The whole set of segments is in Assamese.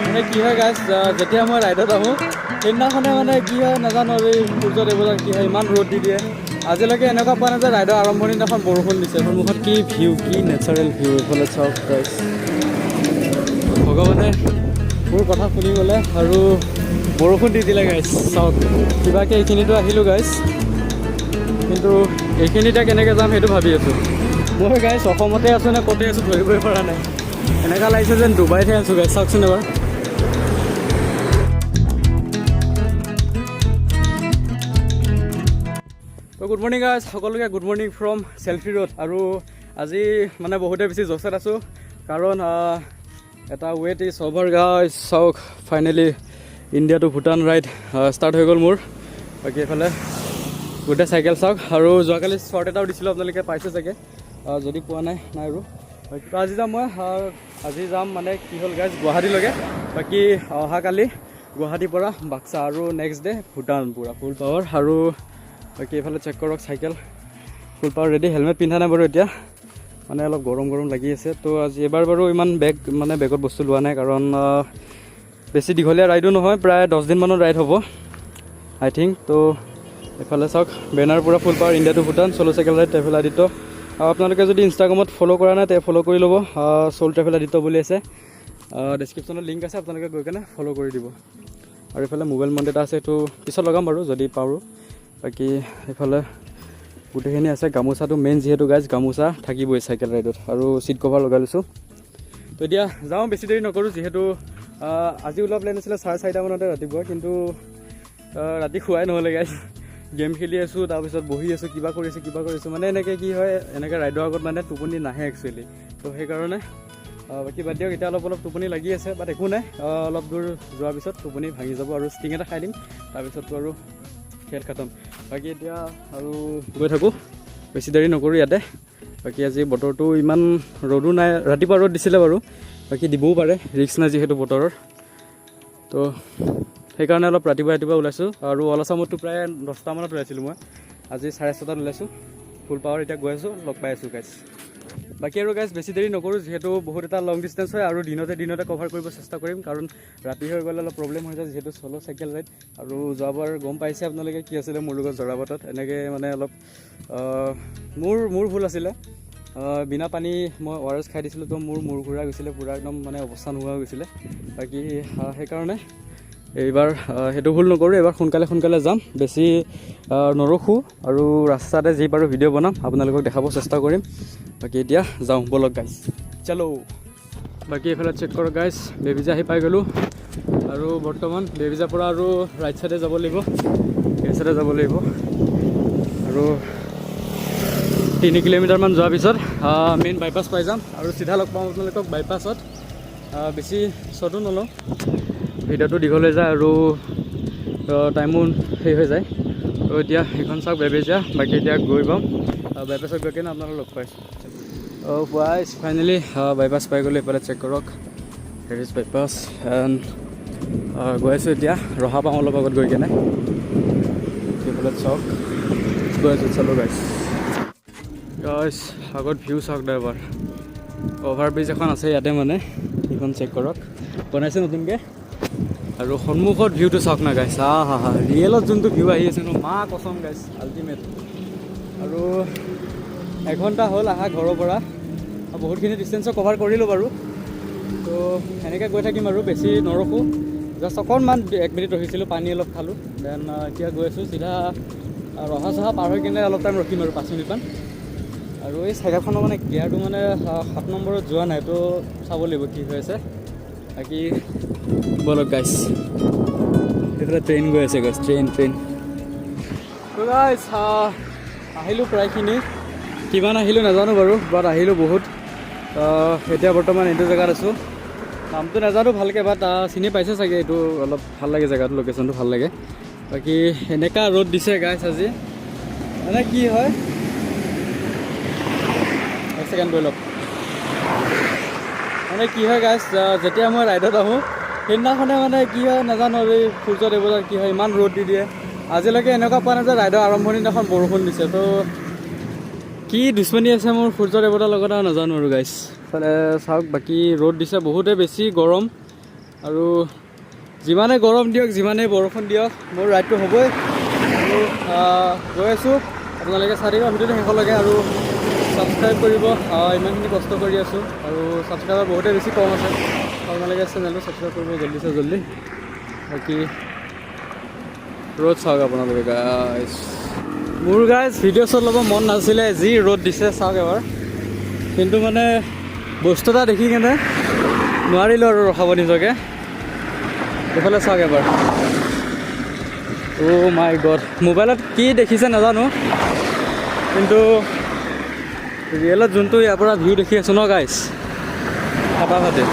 মানে কি হয় গাইজ, যেতিয়া মই ৰাইডত আহোঁ সেইদিনাখনে মানে কি হয় নাজানো আৰু এই সূৰ্যদেৱতাৰ কি হয় ইমান ৰ'দ দি দিয়ে। আজিলৈকে এনেকুৱা পোৱা নাই যে ৰাইডৰ আৰম্ভণিৰ দিনাখন বৰষুণ দিছে। সন্মুখত কি ভিউ, কি নেচাৰেল ভিউ, এইফালে চাওক গাইজ। ভগৱানে মোৰ কথা শুনি গ'লে আৰু বৰষুণ দি দিলে গাইজ। চাওক কিবাকৈ এইখিনিতো আহিলোঁ গাইজ, কিন্তু এইখিনিতে কেনেকৈ যাম সেইটো ভাবি আছোঁ। মই গাইজ অসমতে আছোঁ নে ক'তে আছোঁ ধৰিবই পৰা নাই। এনেকুৱা লাগিছে যেন ডুবাইতহে আছোঁ গাইজ। চাওকচোন এবাৰ। তো গুড মৰ্ণিং গাইজ, সকলোকে good morning from selfie road. আৰু আজি মানে বহুতে বেছি জছত আছোঁ কাৰণ এটা ৱেট ইজ অভাৰ গাইজ। চাওক finally India to Bhutan ride start হৈ গ'ল মোৰ। বাকী এইফালে গোটেই চাইকেল চাওক। আৰু যোৱাকালি শ্বৰ্ট এটাও দিছিলোঁ, আপোনালোকে পাইছে চাগে, যদি পোৱা নাই নাই আৰু। তো আজি যাম মই, আজি যাম মানে কি হ'ল গাইজ গুৱাহাটীলৈকে। বাকী অহাকালি গুৱাহাটীৰ পৰা বাক্সা আৰু নেক্সট ডে ভূটান পূৰা ফুল পাৱাৰ। আৰু বাকী এইফালে চেক কৰক চাইকেল ফুল পাৱাৰ ৰেডি। হেলমেট পিন্ধা নাই বাৰু এতিয়া, মানে অলপ গৰম গৰম লাগি আছে। তো আজি এবাৰ বাৰু ইমান বেগত বস্তু লোৱা নাই কাৰণ বেছি দীঘলীয়া ৰাইডো নহয়, প্ৰায় 10 দিনমানৰ ৰাইড হ'ব আই থিংক। তো এইফালে চাওক বেনাৰ পূৰা ফুল power India to Bhutan চ'ল' cycle ride travel Aditya. আপোনালোকে যদি ইনষ্টাগ্ৰামত ফ'ল' কৰা নাই তে ফ'ল' কৰি ল'ব, চ'ল ট্ৰেভেল আদিত্য বুলি আছে। ডেছক্ৰিপশ্যনত লিংক আছে, আপোনালোকে গৈ কেনে ফ'ল' কৰি দিব। আৰু এইফালে মোবাইল মাউণ্ট এটা আছে, সেইটো পিছত লগাম বাৰু যদি পাৰোঁ। বাকী এইফালে গোটেইখিনি আছে। গামোচাটো মেইন যিহেতু গাইজ, গামোচা থাকিবই চাইকেল ৰাইডত। আৰু ছিট কভাৰ লগাই লৈছোঁ। তো এতিয়া যাওঁ, বেছি দেৰি নকৰোঁ যিহেতু আজি ওলোৱা প্লেন আছিলে 4:30 মানতে ৰাতিপুৱা, কিন্তু ৰাতি খোৱাই নহ'লে গাইজ। গেম খেলি আছোঁ, তাৰপিছত বহি আছোঁ, কিবা কৰিছোঁ মানে এনেকৈ কি হয়, এনেকৈ ৰাইডৰ আগত মানে টোপনি নাহে একচুৱেলি। তো সেইকাৰণে বাকী বাদ দিয়ক, এতিয়া অলপ টোপনি লাগি আছে, বাট একো নাই, অলপ দূৰ যোৱাৰ পিছত টোপনি ভাঙি যাব আৰু ষ্টিং এটা খাই দিম, তাৰপিছততো আৰু খেল খতম। বাকী এতিয়া আৰু গৈ থাকোঁ, বেছি দেৰি নকৰোঁ ইয়াতে। বাকী আজি বতৰটো ইমান ৰ'দো নাই, ৰাতিপুৱা ৰ'দ দিছিলে বাৰু, বাকী দিবও পাৰে, ৰিস্ক নাই যিহেতু বতৰৰ। তো সেইকাৰণে অলপ ৰাতিপুৱা ওলাইছোঁ। আৰু অলচামতটো প্ৰায় 10টা মানত ওলাইছিলোঁ মই, আজি 6:30 ওলাইছোঁ ফুল পাৱাৰ। এতিয়া গৈ আছোঁ, লগ পাই আছোঁ গাইজ। বাকী আৰু গাইজ বেছি দেৰি নকৰোঁ যিহেতু বহুত এটা লং ডিষ্টেঞ্চ হয়, আৰু দিনতে কভাৰ কৰিব চেষ্টা কৰিম কাৰণ ৰাতি হৈ গ'লে অলপ প্ৰব্লেম হৈ যায় যিহেতু চ'ল' চাইকেল ৰাইড। আৰু যোৱাবাৰ গম পাইছে আপোনালোকে কি আছিলে মোৰ লগত জৰাবাটত, এনেকৈ মানে অলপ মোৰ ভুল আছিলে। বিনা পানী মই ORS খাই দিছিলোঁ, তো মোৰ মূৰ ঘূৰাই গৈছিলে পূৰা, একদম মানে অৱস্থা নোহোৱা হৈ গৈছিলে। বাকী সেইকাৰণে এইবাৰ সেইটো ভুল নকৰোঁ, এইবাৰ সোনকালে যাম, বেছি নৰখোঁ। আৰু ৰাস্তাতে যি পাৰোঁ ভিডিঅ' বনাম, আপোনালোকক দেখাব চেষ্টা কৰিম। বাকী এতিয়া যাওঁ ব'লক গাইজ, চলো। বাকী এইফালে চেক কৰক গাইজ, বেবিজা আহি পাই গ'লোঁ। আৰু বৰ্তমান বেবিজাৰ পৰা আৰু ৰাইট চাইডে যাব লাগিব, এই চাইডে যাব লাগিব। আৰু 3 কিলোমিটাৰমান যোৱাৰ পিছত মেইন বাইপাছ পাই যাম, আৰু চিধা লগ পাম আপোনালোকক বাইপাছত। বেছি শ্বটো নলওঁ, ভিডিঅ'টো দীঘল হৈ যায় আৰু টাইমো হেৰি হৈ যায়। তো এতিয়া সেইখন চাওক বেবেজীয়া। বাকী এতিয়া গৈ পাম বাইপাছত, গৈ কিনে আপোনালোকক লগ পাইছোঁ। গাইজ ফাইনেলি বাইপাছ পাই গ'লোঁ। এইফালে চেক কৰক, হেৰিজ বাইপাছ। এণ্ড গৈ আছোঁ এতিয়া, ৰহা পাওঁ অলপ আগত গৈ কেনে। এইফালে চাওক গৈ আছোঁ, চালোঁ গাইজ। আগত ভিউ চাওক এবাৰ, অভাৰ ব্ৰিজ এখন আছে ইয়াতে, মানে সেইখন চেক কৰক, বনাইছে নতুনকৈ। আৰু সন্মুখত ভিউটো চাওক না গাইছ, হা ৰিয়েলত যোনটো ভিউ আহি আছে ন, মা কচম গাইছ, আল্টিমেট। আৰু 1 ঘণ্টা হ'ল আহা ঘৰৰ পৰা, বহুতখিনি ডিষ্টেঞ্চো কভাৰ কৰিলোঁ বাৰু। তো সেনেকৈ গৈ থাকিম আৰু বেছি নৰখোঁ, জাষ্ট অকণমান 1 মিনিট ৰখিছিলোঁ, পানী অলপ খালোঁ। দেন এতিয়া গৈ আছোঁ চিধা ৰহা চহা পাৰ হৈ কিনে অলপ টাইম ৰখিম আৰু 5 মিনিটমান। আৰু এই চাইকেলখনৰ মানে গিয়াৰটো মানে 7 নম্বৰত যোৱা নাই, তো চাব লাগিব কি হৈ আছে। বাকী ব'লক গাইছ, এইফালে ট্ৰেইন গৈ আছে গাইছ, ট্ৰেইন। তো গাইছ আহিলোঁ প্ৰায়খিনি, কিমান আহিলোঁ নাজানো বাৰু, বাট আহিলোঁ বহুত। এতিয়া বৰ্তমান এইটো জেগাত আছোঁ, নামটো নাজানো ভালকৈ, বাট চিনি পাইছে চাগে। এইটো অলপ ভাল লাগে জেগাটো, লোকেশ্যনটো ভাল লাগে। বাকী এনেকুৱা ৰ'দ দিছে গাইছ আজি, মানে কি হয়, 1 ছেকেণ্ড গৈ লওক। মানে কি হয় গাইছ, যেতিয়া মই ৰাইডত আহোঁ সেইদিনাখনে মানে কি হয় নাজানো আৰু এই সূৰ্যদেৱতাৰ কি হয় ইমান ৰ'দ দি দিয়ে। আজিলৈকে এনেকুৱা পোৱা নাই যে ৰাইডৰ আৰম্ভণিৰ দিনাখন বৰষুণ দিছে। তো কি দুশ্মনী আছে মোৰ সূৰ্যদেৱতাৰ লগত আৰু নাজানো আৰু গাইছ। চাওক বাকী ৰ'দ দিছে, বহুতে বেছি গৰম। আৰু যিমানে গৰম দিয়ক যিমানে বৰষুণ দিয়ক মোৰ ৰাইডটো হ'বই। আৰু গৈ আছোঁ, আপোনালোকে চাই থাকিব ভিডিঅ'টো শেষলৈকে আৰু ছাবস্ক্ৰাইব কৰিব। ইমানখিনি কষ্ট কৰি আছোঁ আৰু ছাবস্ক্ৰাইবাৰ বহুতে বেছি কম আছে, আপোনালোকে চেনেলটো ছাবস্ক্ৰাইব কৰিব জল্দিছে জল্দি। বাকী ৰ'দ চাওক আপোনালোকে গাইছ। মোৰ গাইছ ভিডিঅ' শ্বট ল'ব মন নাছিলে, যি ৰ'দ দিছে চাওক এবাৰ। কিন্তু মানে বস্তু এটা দেখি কেনে নোৱাৰিলোঁ আৰু ৰখাব নিজকে। এইফালে চাওক এবাৰ, অ' মাই গড। মোবাইলত কি দেখিছে নাজানো, কিন্তু ৰিয়েলত যোনটো ইয়াৰ পৰা ভিউ দেখি আছোঁ ন গাইছ, ফাটাফাটি।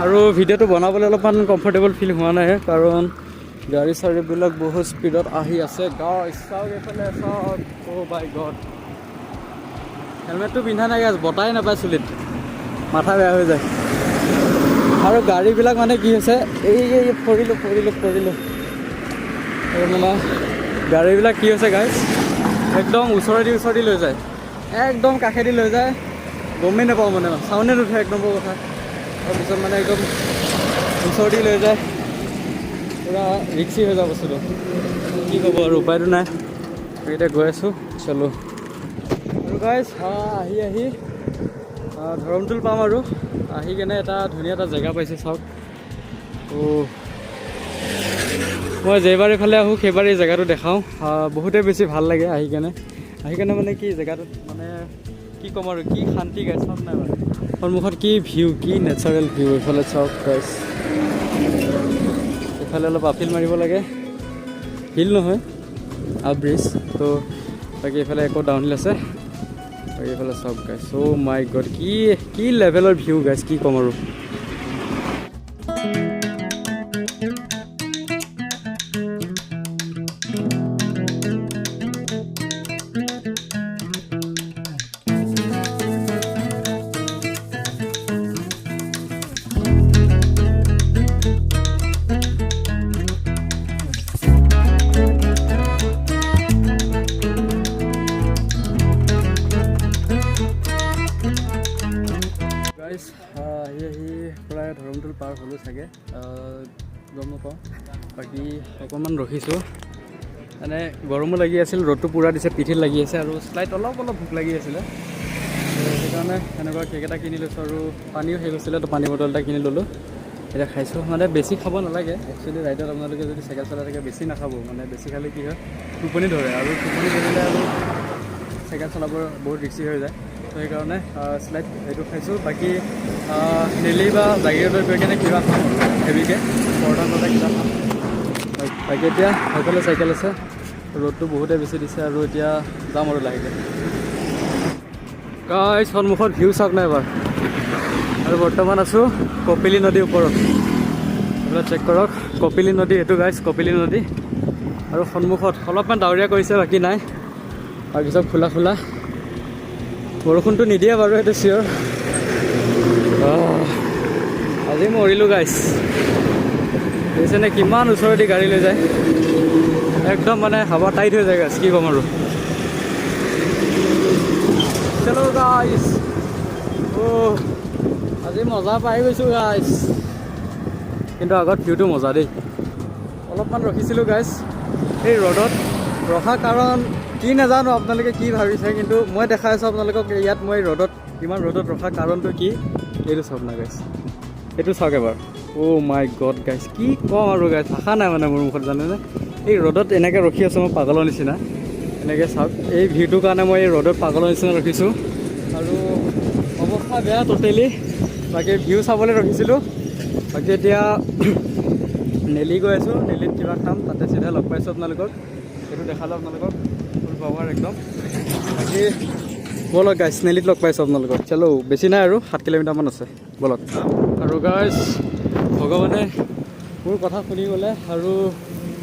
আৰু ভিডিঅ'টো বনাবলৈ অলপমান কমফৰ্টেবল ফিল হোৱা নাই, কাৰণ গাড়ী চাড়ীবিলাক বহুত স্পীডত আহি আছে গাইছ। চাওক এইফালে চাওক, অ' মাই গড। হেলমেটটো পিন্ধা নাই গাইছ, বতাহে নাপায় চুলিত, মাথা বেয়া হৈ যায়। আৰু গাড়ীবিলাক মানে কি হৈছে, এই পৰিলোঁ মানে গাড়ীবিলাক কি হৈছে গাইছ, একদম ওচৰেদি লৈ যায়, একদম কাষেদি লৈ যায়, গমেই নাপাওঁ মানে চাউণ্ডে নুঠে এক নম্বৰ কথা। তাৰপিছত মানে একদম ওচৰেদি লৈ যায়, পূৰা ৰিক্সি হৈ যায় বস্তুটো। কি ক'ব আৰু উপায়টো নাই, এতিয়া গৈ আছোঁ চলো। আৰু গাইছ আহি ধৰমটোল পাম আৰু আহি কেনে এটা ধুনীয়া এটা জেগা পাইছোঁ চাওক। ত' মই যেইবাৰ এইফালে আহোঁ সেইবাৰ এই জেগাটো দেখাওঁ, বহুতেই বেছি ভাল লাগে আহি কেনে মানে কি জেগাটোত মানে কি ক'ম আৰু, কি শান্তি গাইছ চাওক নাই মানে সন্মুখত কি ভিউ, কি নেচাৰেল ভিউ। এইফালে চাওক গাইছ, এইফালে অলপ আপিল মাৰিব লাগে, হিল নহয় আপ ব্ৰিজ। তো বাকী এইফালে একো ডাউনহিল আছে। বাকী এইফালে চাওক গাইছ, অ' মাই গড, কি লেভেলৰ ভিউ গাইছ, কি ক'ম আৰু। আহি প্ৰায় ধৰমটোল পাৰ হ'লোঁ চাগে, গম নাপাওঁ। বাকী অকণমান ৰখিছোঁ, মানে গৰমো লাগি আছিল, ৰ'দটো পূৰা দিছে, পিঠিত লাগি আছে আৰু শ্লাইট অলপ ভোক লাগি আছিলে। সেইকাৰণে এনেকুৱা কেক এটা কিনি লৈছোঁ আৰু পানীও শেষ হৈছিলে, তো পানী বটল এটা কিনি ল'লোঁ, এতিয়া খাইছোঁ। মানে বেছি খাব নালাগে একচুৱেলি ৰাইডত, আপোনালোকে যদি চাইকেল চলাই থাকে বেছি নাখাব, মানে বেছি খালে কি হয় টোপনি ধৰে, আৰু টোপনি ধৰিলে আৰু চাইকেল চলাব বহুত ৰিক্সি হৈ যায়। তো সেইকাৰণে শ্লাইড এইটো খাইছোঁ। বাকী নেলি বা জাগিৰোডত গৈ কেনে কিবা খাম হেভিকৈ, পৰঠা কিবা খাম। বাকী এতিয়া সেইফালে চাইকেল আছে, ৰ'দটো বহুতেই বেছি দিছে আৰু এতিয়া যাম আৰু লাহেকৈ। গাইছ সন্মুখত ভিউ চাওক নাই এবাৰ। আৰু বৰ্তমান আছোঁ কপিলী নদীৰ ওপৰত, এইবিলাক চেক কৰক, কপিলী নদী এইটো গাইছ, কপিলী নদী। আৰু সন্মুখত অলপমান ডাৱৰীয়া কৰিছে, বাকী নাই, বাকী চব খোলা। বৰষুণটো নিদিয়ে বাৰু, সেইটো চিয়'ৰ। আজি মৰিলোঁ গাইছ, দেখিছেনে কিমান ওচৰেদি গাড়ী লৈ যায়, একদম মানে হাৱা টাইট হৈ যায় গাইছ, কি ক'ম আৰু। চলো গাইছ, আজি মজা পাই গৈছোঁ গাইছ। কিন্তু আগত ভিউটো মজা দেই। অলপমান ৰখিছিলোঁ গাইছ, এই ৰ'দত ৰখা কাৰণ কি নাজানো, আপোনালোকে কি ভাবিছে, কিন্তু মই দেখাই আছোঁ আপোনালোকক ইয়াত মই ৰ'দত, ইমান ৰ'দত ৰখাৰ কাৰণটো কি, এইটো চাওক না গাইছ, এইটো চাওক এবাৰ। অ' মাই গড গাইছ, কি ক'ম আৰু গাইছ, ভাষা নাই মানে মোৰ মুখত, জানেনে। এই ৰ'দত এনেকৈ ৰখি আছোঁ মই পাগলৰ নিচিনা, এনেকৈ চাওক, এই ভিউটোৰ কাৰণে মই এই ৰ'দত পাগলৰ নিচিনা ৰখিছোঁ। আৰু অৱস্থা বেয়া টোটেলি, বাকী ভিউ চাবলৈ ৰখিছিলোঁ। বাকী এতিয়া নেলি গৈ আছোঁ, নেলিত কিবা খাম, তাতে চিধা লগ পাইছোঁ আপোনালোকক, সেইটো দেখালোঁ আপোনালোকক ফুল পাৱাৰ একদম। বাকী ব'লক গাইছ, নেলিত লগ পাইছোঁ আপোনালোকক, চলো। বেছি নাই আৰু 7 কিলোমিটাৰমান আছে, ব'লক। আৰু গাইছ ভগৱানে মোৰ কথা শুনি গ'লে আৰু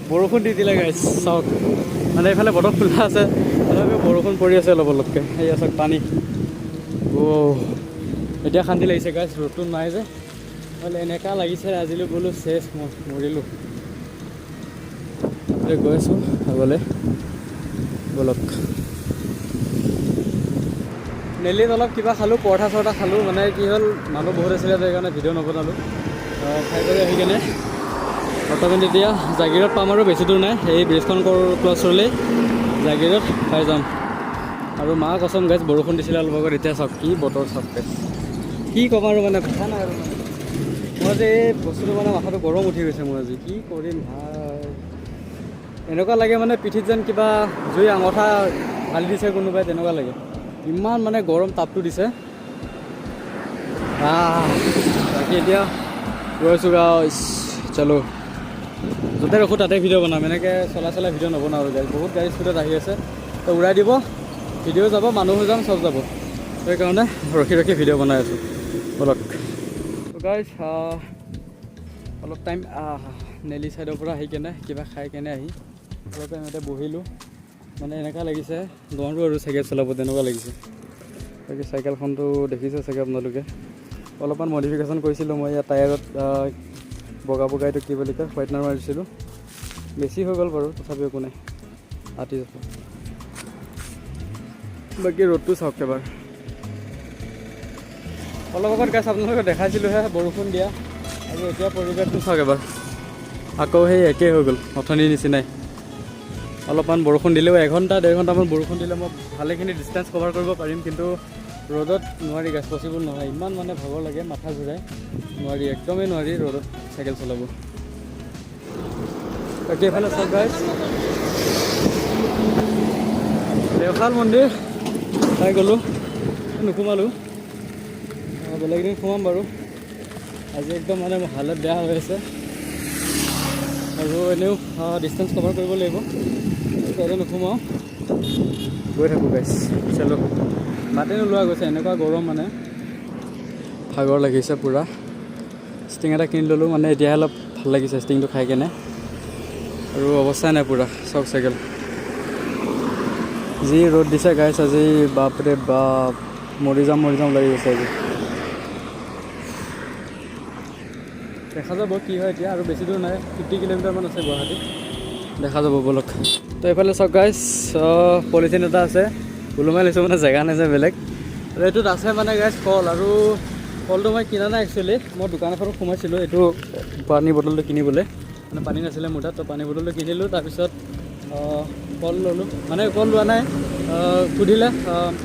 বৰষুণ দি দিলে গাইছ, চাওক। মানে এইফালে বতৰ খোলা আছে, তথাপিও বৰষুণ পৰি আছে অলপকৈ, সেয়া চাওক পানী। এতিয়া শান্তি লাগিছে গাইছ, ৰ'দটো নাই যে, নহ'লে এনেকুৱা লাগিছে আজিলৈ বোলো চেছ, মই মৰিলোঁ। এতিয়া গৈ আছোঁ আগলৈ, ব'লক। নেলিত অলপ কিবা খালোঁ, পৰঠা চৰঠা খালোঁ, মানে কি হ'ল মানুহ বহুত আছিলে সেইকাৰণে ভিডিঅ' নবনালোঁ। খাই কৰি আহি কেনে বৰ্তমান এতিয়া জাগিৰত পাম আৰু বেছি দূৰ নাই এই ব্ৰিজখন ক্ৰছ কৰিলেই জাগিৰত পাই যাম আৰু মা কচম গাইছ বৰষুণ দিছিলে অলপ আগত এতিয়া চাওক কি বতৰ চাওক গাইছ কি ক'ম আৰু মানে কথা নাই আৰু মানে মই যে এই বস্তুটো মানে মাথাটো গৰম উঠি গৈছে মোৰ আজি কি কৰিম ভাই এনেকুৱা লাগে মানে পিঠিত যেন কিবা জুই আঙঠা ঢালি দিছে কোনোবাই তেনেকুৱা লাগে ইমান মানে গৰম তাপটো দিছে বাকী এতিয়া গৈছোঁ গাইছ চলো য'তে ৰখোঁ তাতে ভিডিঅ' বনাম এনেকৈ চলাই ভিডিঅ' নবনাওঁ আৰু গাড়ী বহুত গাড়ী স্পীডত আহি আছে তো উৰাই দিব ভিডিঅ' যাব মানুহো যাম চব যাব সেইকাৰণে ৰখি ভিডিঅ' বনাই আছোঁ বলক গাইছ অলপ টাইম নেলি ছাইডৰ পৰা আহি কেনে কিবা খাই কেনে আহি অলপ টাইম ইয়াতে বহিলোঁ মানে এনেকুৱা লাগিছে নোৱাৰোঁ আৰু চাইকেল চলাব তেনেকুৱা লাগিছে বাকী চাইকেলখনটো দেখিছে চাগে আপোনালোকে অলপমান মডিফিকেশ্যন কৰিছিলোঁ মই ইয়াত টায়াৰত বগাইটো কি বুলি কয় হোৱাইটনাৰ মাৰিছিলোঁ বেছি হৈ গ'ল বাৰু তথাপিও একো নাই আতি যাব বাকী ৰ'দটো চাওক এবাৰ অলপ আগত গাইছ আপোনালোকে দেখাইছিলোঁহে বৰষুণ দিয়া আৰু এতিয়া পৰিৱেশটো চাওক এবাৰ আকৌ সেই একেই হৈ গ'ল অথনিৰ নিচিনাই অলপমান বৰষুণ দিলেও এঘণ্টা 1.5 ঘণ্টামান বৰষুণ দিলে মই ভালেখিনি ডিষ্টেঞ্চ কভাৰ কৰিব পাৰিম কিন্তু ৰ'দত নোৱাৰি গাইছ পচিবল নহয় ইমান মানে ভাগৰ লাগে মাথা ঘূৰাই নোৱাৰি একদমেই নোৱাৰি ৰ'দত চাইকেল চলাব বাকী এফালে চাওক গাইছ দেওশাল মন্দিৰ চাই গ'লোঁ নোসোমালোঁ বেলেগ দিন সোমাম বাৰু আজি একদম মানে মোৰ হালত বেয়া হৈ আছে আৰু এনেও ডিষ্টেঞ্চ কভাৰ কৰিব লাগিব তাতে নোসোমাওঁ গৈ থাকোঁ গাইছ চলো মাতে নোলোৱা গৈছে এনেকুৱা গৰম মানে ভাগৰ লাগিছে পূৰা ষ্টিং এটা কিনি ল'লোঁ মানে এতিয়াহে অলপ ভাল লাগিছে ষ্টিংটো খাই কেনে আৰু অৱস্থা নাই পূৰা চব চাইকেল যি ৰ'দ দিছে গাইছ আজি বাপৰে বাপ মৰি যাম লাগি গৈছে আজি দেখা যাব কি হয় এতিয়া আৰু বেছি দূৰ নাই 50 কিলোমিটাৰমান আছে গুৱাহাটী দেখা যাব বলক তো এইফালে চাওক গাইছ পলিথিন এটা আছে ওলোমাই লৈছোঁ মানে জেগা নাই যে বেলেগ আৰু এইটোত আছে মানে গাইছ কল আৰু কলটো মই কিনা নাই একচুৱেলি মই দোকান এখনত সোমাইছিলোঁ এইটো পানী বটলটো কিনিবলৈ মানে পানী নাছিলে মোৰ তাত তো পানী বটলটো কিনিলোঁ তাৰপিছত কল ল'লোঁ মানে কল লোৱা নাই সুধিলে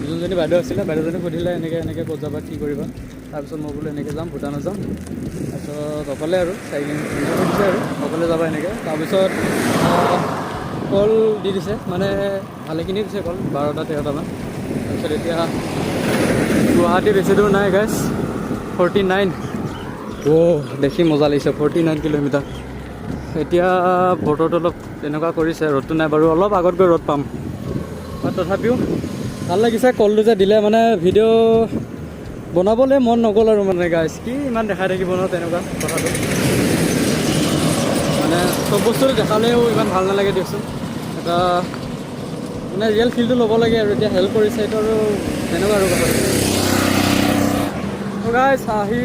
যোনজনী বাইদেউ আছিলে বাইদেউজনী সুধিলে এনেকৈ ক'ত যাবা কি কৰিবা তাৰপিছত মই বোলো এনেকৈ যাম ভূটানত যাম তাৰপিছত অকলে আৰু চাইকেল দিছে আৰু অকলে যাবা এনেকৈ তাৰপিছত কল দি দিছে মানে ভালেখিনি দিছে কল 12টা 13টামান তাৰপিছত এতিয়া গুৱাহাটী বেছি দূৰ নাই গাইছ 49 দেখি মজা লাগিছে 49 কিলোমিটাৰ এতিয়া বতৰটো অলপ তেনেকুৱা কৰিছে ৰ'দটো নাই বাৰু অলপ আগত গৈ ৰ'দ পাম তথাপিও ভাল লাগিছে কলটো যে দিলে মানে ভিডিঅ' বনাবলৈ মন নগ'ল আৰু মানে গাইছ কি ইমান দেখাই থাকিব ন তেনেকুৱা কথাটো মানে চব বস্তুটো দেখালেও ইমান ভাল নালাগে দিয়কচোন এটা মানে ৰিয়েল ফিলটো ল'ব লাগে আৰু এতিয়া হেল্প কৰিছে এইটো আৰু তেনেকুৱা আৰু কথাটো গাইছ আহি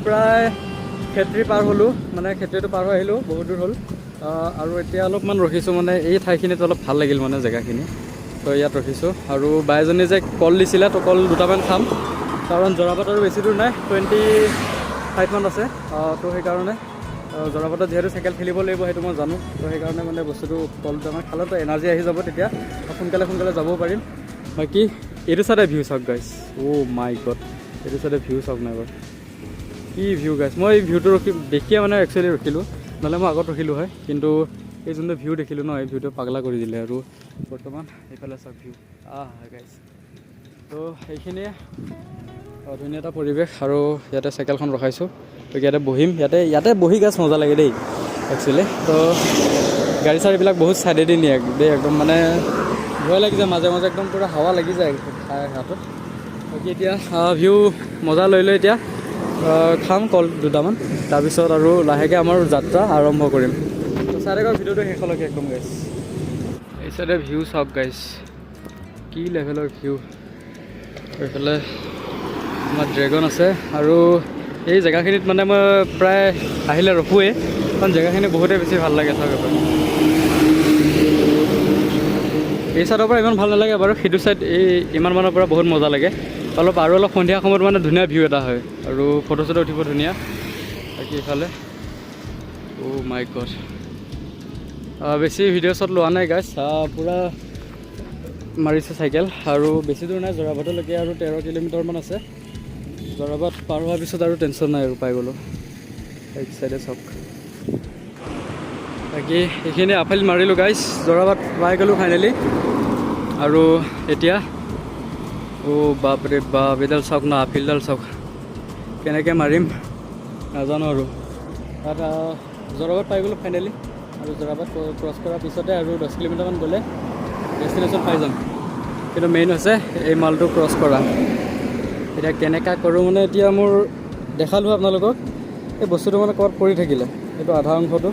প্ৰায় খেত্ৰী পাৰ হ'লোঁ মানে খেত্ৰীটো পাৰ হৈ আহিলোঁ বহুত দূৰ হ'ল আৰু এতিয়া অলপমান ৰখিছোঁ মানে এই ঠাইখিনিত অলপ ভাল লাগিল মানে জেগাখিনি তো ইয়াত ৰখিছোঁ আৰু বাইজনী যে কল দিছিলে তো কল দুটামান খাম কাৰণ জৰাবাট আৰু বেছি দূৰ নাই 25 মান আছে তো সেইকাৰণে জৰাবাটত যিহেতু চাইকেল খেলিব লাগিব সেইটো মই জানো তো সেইকাৰণে মানে বস্তুটো কল দুটামান খালে তো এনাৰ্জি আহি যাব তেতিয়া সোনকালে যাবও পাৰিম বাকী এইটো চাইডে ভিউ চাওক গাইছ মাই গড এইটো চাইডে ভিউ চাওক নাই বাৰু কি ভিউ গাইছ মই এই ভিউটো দেখিয়ে মানে একচুৱেলি ৰখিলোঁ নহ'লে মই আগত ৰখিলোঁ হয় কিন্তু এই যোনটো ভিউ দেখিলোঁ ন এই ভিউটো পাগলা কৰি দিলে আৰু বৰ্তমান এইফালে চাওক ভিউ গাইছ তো সেইখিনিয়ে ধুনীয়া এটা পৰিৱেশ আৰু ইয়াতে চাইকেলখন ৰখাইছোঁ তো ইয়াতে বহিম ইয়াতে বহি গাছ মজা লাগে দেই একচুৱেলি তো গাড়ী চাড়ীবিলাক বহুত ছাইডেদি নিয়ে দেই একদম মানে ভয় লাগি যায় মাজে মাজে একদম পূৰা হাৱা লাগি যায় হাতত বাকী এতিয়া ভিউ মজা লৈ এতিয়া খাম কল দুটামান তাৰপিছত আৰু লাহেকৈ আমাৰ যাত্ৰা আৰম্ভ কৰিম তো চাই থাকক ভিডিঅ'টো শেষলৈকে একদম গাইছ এই চাইডে ভিউ চাওক গাইছ কি লেভেলৰ ভিউ এইফালে আমাৰ ড্ৰেগন আছে আৰু এই জেগাখিনিত মানে মই প্ৰায় আহিলে ৰখোৱেই কাৰণ জেগাখিনি বহুতেই বেছি ভাল লাগে চাওক এবাৰ এই চাইডৰ পৰা ইমান ভাল নালাগে বাৰু সেইটো চাইড এই ইমানমানৰ পৰা বহুত মজা লাগে অলপ সন্ধিয়া সময়ত মানে ধুনীয়া ভিউ এটা হয় আৰু ফটো চটো উঠিব ধুনীয়া বাকী ইফালে অ' মাই গড বেছি ভিডিঅ' শ্বট লোৱা নাই গাইছ পূৰা মাৰিছে চাইকেল আৰু বেছি দূৰ নাই জৰাবাটলৈকে আৰু 13 কিলোমিটাৰমান আছে জৰাবাট পাৰ হোৱাৰ পিছত আৰু টেনশ্যন নাই আৰু পাই গ'লোঁ এক চাইডে চাওক বাকী এইখিনি আপেল মাৰিলোঁ গাইছ জৰাবাট পাই গ'লোঁ ফাইনেলি আৰু এতিয়া অ' বাপৰে বাপ এডাল চাওক না আপেলডাল চাওক কেনেকৈ মাৰিম নাজানো আৰু তাত জৰাবাট পাই গ'লোঁ ফাইনেলি আৰু জৰাবাট ক্ৰছ কৰাৰ পিছতে আৰু 10 কিলোমিটাৰমান গ'লে ডেষ্টিনেশ্যন পাই যাম কিন্তু মেইন হৈছে এই মালটো ক্ৰছ কৰা এতিয়া কেনেকৈ কৰোঁ মানে এতিয়া মোৰ দেখালোঁ আপোনালোকক এই বস্তুটো মানে ক'ৰবাত পৰি থাকিলে এইটো আধা অংশটো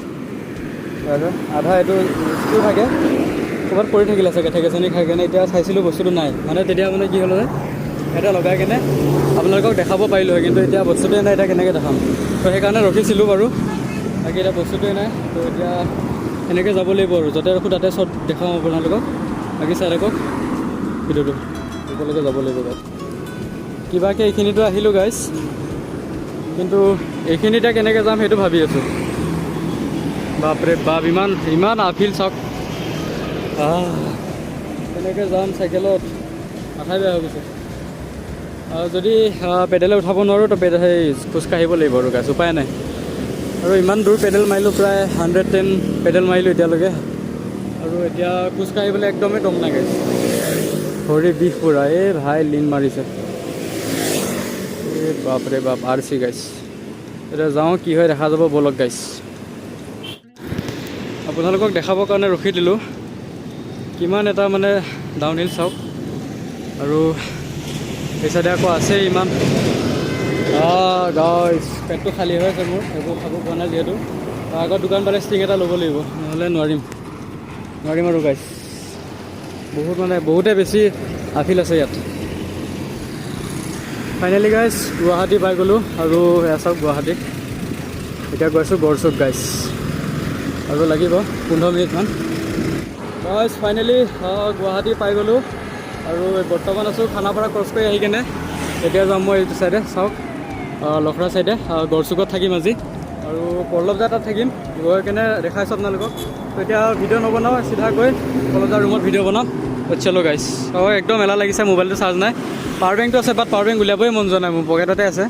আধা এইটো স্ক্ৰু থাকে ক'ৰবাত পৰি থাকিলে চাগে ঠেকেচনি খাই কেনে এতিয়া চাইছিলোঁ বস্তুটো নাই মানে তেতিয়া মানে কি হ'ল এটা লগাই কেনে আপোনালোকক দেখাব পাৰিলোঁ হয় কিন্তু এতিয়া বস্তুটোৱে নাই এতিয়া কেনেকৈ দেখাম তো সেইকাৰণে ৰখিছিলোঁ বাৰু বাকী এতিয়া বস্তুটোৱে নাই তো এতিয়া এনেকৈ যাব লাগিব আৰু য'তে ৰখোঁ তাতে চব দেখাওঁ আপোনালোকক বাকী চাই থাকক ভিডিঅ'টো ওপৰলৈকে যাব লাগিব গাইছ কিবাকৈ এইখিনিতো আহিলোঁ গাইছ কিন্তু এইখিনিতে কেনেকৈ যাম সেইটো ভাবি আছোঁ বাপৰে বাপ ইমান আপিল চাওক কেনেকৈ যাম চাইকেলত মাথাই বেয়া হৈ গৈছে যদি পেডেলে উঠাব নোৱাৰোঁ তো সেই খোজকাঢ়িব লাগিব আৰু গাইছ উপায় নাই আৰু ইমান দূৰ পেডেল মাৰিলোঁ প্ৰায় 110 পেডেল মাৰিলোঁ এতিয়ালৈকে আৰু এতিয়া খোজকাঢ়িবলৈ একদমেই দম নাই গাইছ ভৰি বিষ পূৰা এই ভাই লিন মাৰিছে এই বাপৰে বাপ RC গাইছ এতিয়া যাওঁ কি হয় দেখা যাব বলক গাইছ আপোনালোকক দেখাবৰ কাৰণে ৰখি দিলোঁ কিমান এটা মানে ডাউনহিল চাওক আৰু এই চাইডে আকৌ আছে ইমান গাইছ পেটটো খালী হৈ আছে মোৰ একো খাব পোৱা নাই যিহেতু আগত দোকান পালে ষ্টিং এটা ল'ব লাগিব নহ'লে নোৱাৰিম আৰু গাইছ বহুতে বেছি আফিল আছে ইয়াত ফাইনেলি গাইছ গুৱাহাটী পাই গ'লোঁ আৰু এয়া চাওক গুৱাহাটী এতিয়া গৈছোঁ গড়চুক গাইছ আৰু লাগিব 15 মিনিটমান গাইছ ফাইনেলি গুৱাহাটী পাই গ'লোঁ আৰু বৰ্তমান আছোঁ খানাপাৰা ক্ৰছ কৰি আহি কেনে এতিয়া যাম মই এইটো চাইডে চাওক লখৰা চাইডে গড়চুকত থাকিম আজি আৰু পল্লৱজা তাত থাকিম গৈ কেনে দেখাইছোঁ আপোনালোকক তো এতিয়া ভিডিঅ' নবনাওঁ চিধা গৈ পল্লৱজাৰ ৰুমত ভিডিঅ' বনাম চলো গাইছ একদম এলাহ লাগিছে মোবাইলটো চাৰ্জ নাই পাৱাৰ বেংকটো আছে বাট পাৱাৰ বেংক উলিয়াবই মন যোৱা নাই মোৰ পকেটতে আছে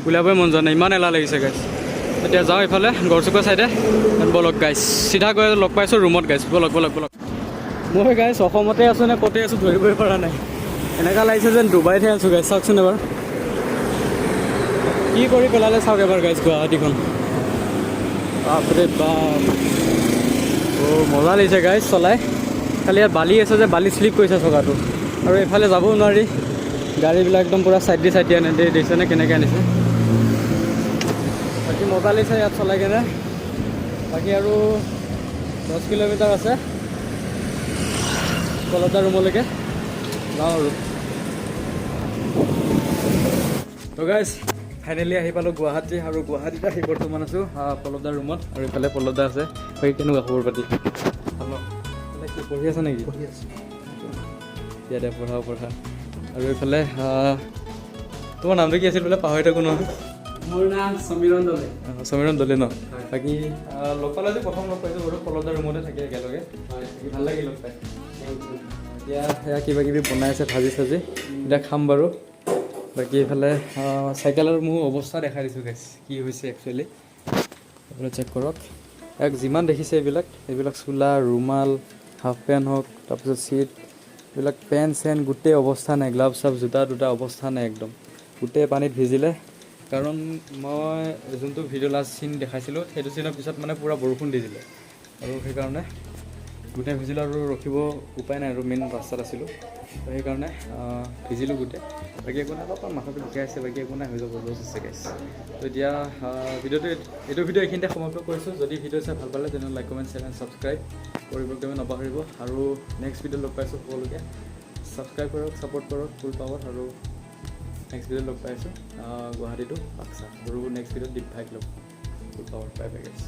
উলিয়াবই মন যোৱা নাই ইমান এলাহ লাগিছে গাইছ এতিয়া যাওঁ এইফালে গড়চুকৰ চাইডে বলক গাইছ চিধা গৈ লগ পাইছোঁ ৰুমত গাইছ বলক মই গাইছ অসমতে আছোঁ নে ক'তে আছোঁ ধৰিবই পৰা নাই এনেকুৱা লাগিছে যেন ডুবাইতহে আছোঁ গাইছ চাওকচোন এবাৰ কি কৰি পেলালে চাওক এবাৰ গাইছ গুৱাহাটীখন বাপৰে বাপ মজা লাগিছে গাইছ চলাই খালি ইয়াত বালি আছে যে বালি শ্লিপ কৰিছে চকাটো আৰু এইফালে যাবও নোৱাৰি গাড়ীবিলাক একদম পূৰা চাইড দি আনে দেখিছেনে কেনেকৈ আনিছে বাকী মজা লাগিছে ইয়াত চলাই কেনে বাকী আৰু 10 কিলোমিটাৰ আছে পল্লৱজাৰ ৰুমলৈকে যাওঁ আৰু তো গাইছ ফাইনেলি আহি পালোঁ গুৱাহাটী আৰু গুৱাহাটীত আহি বৰ্তমান আছোঁ পল্লৱজাৰ ৰুমত আৰু এইফালে পল্লৱদা আছে বাকী কেনেকুৱা খবৰ পাতি কি পঢ়ি আছে নেকি পঢ়ি আছোঁ ইয়াতে পঢ়া আৰু এইফালে তোমাৰ নামটো কি আছিল বোলে পাহৰি থাকোঁ নহয় মোৰ নাম সমীৰণ দলে ন বাকী লগ পালে যে প্ৰথম লগ পাইছোঁ বাৰু পল্লৱজাৰ ৰুমতে থাকে একেলগে ভাল লাগিল লগ পাই এতিয়া সেয়া কিবা কিবি বনাই আছে ভাজি চাজি এতিয়া খাম বাৰু বাকী এইফালে চাইকেলৰ মোৰ অৱস্থা দেখাই দিছোঁ গাইছ কি হৈছে একচুৱেলি আপুনি চেক কৰক যিমান দেখিছে এইবিলাক চোলা ৰুমাল হাফ পেণ্ট হওক তাৰপিছত চিট এইবিলাক পেণ্ট চেণ্ট গোটেই অৱস্থা নাই গ্লাভ চাভ জোতা দুটা অৱস্থা নাই একদম গোটেই পানীত ভিজিলে কাৰণ মই যোনটো ভিডিঅ' লাষ্ট চিন দেখাইছিলোঁ সেইটো চিনৰ পিছত মানে পূৰা বৰষুণ দি দিলে আৰু সেইকাৰণে গোটেই ভিজিলোঁ আৰু ৰখিব উপায় নাই আৰু মেইন ৰাস্তাত আছিলোঁ তো সেইকাৰণে ভিজিলোঁ গোটেই বাকী একো নাই অলপমান মাথাটো বিষাই আছে বাকী একো নাই হৈ যাব লছ আছে গাইছ তো এতিয়া এইটো ভিডিঅ' এইখিনিতে সমাপ্ত কৰিছোঁ যদি ভিডিঅ' চাই ভাল পালে তেনেহ'লে like comment share and subscribe কৰিব একদমেই নাপাহৰিব আৰু নেক্সট ভিডিঅ' লগ পাইছোঁ সকলোকে ছাবস্ক্ৰাইব কৰক ছাপোৰ্ট কৰক ফুল পাৱাৰ আৰু নেক্সট ভিডিঅ' লগ পাইছোঁ গুৱাহাটীটো বাক্সা আৰু নেক্সট ভিডিঅ'ত দীপ ভাইক লগ ফুল পাৱাৰ বাই বাই গাইছ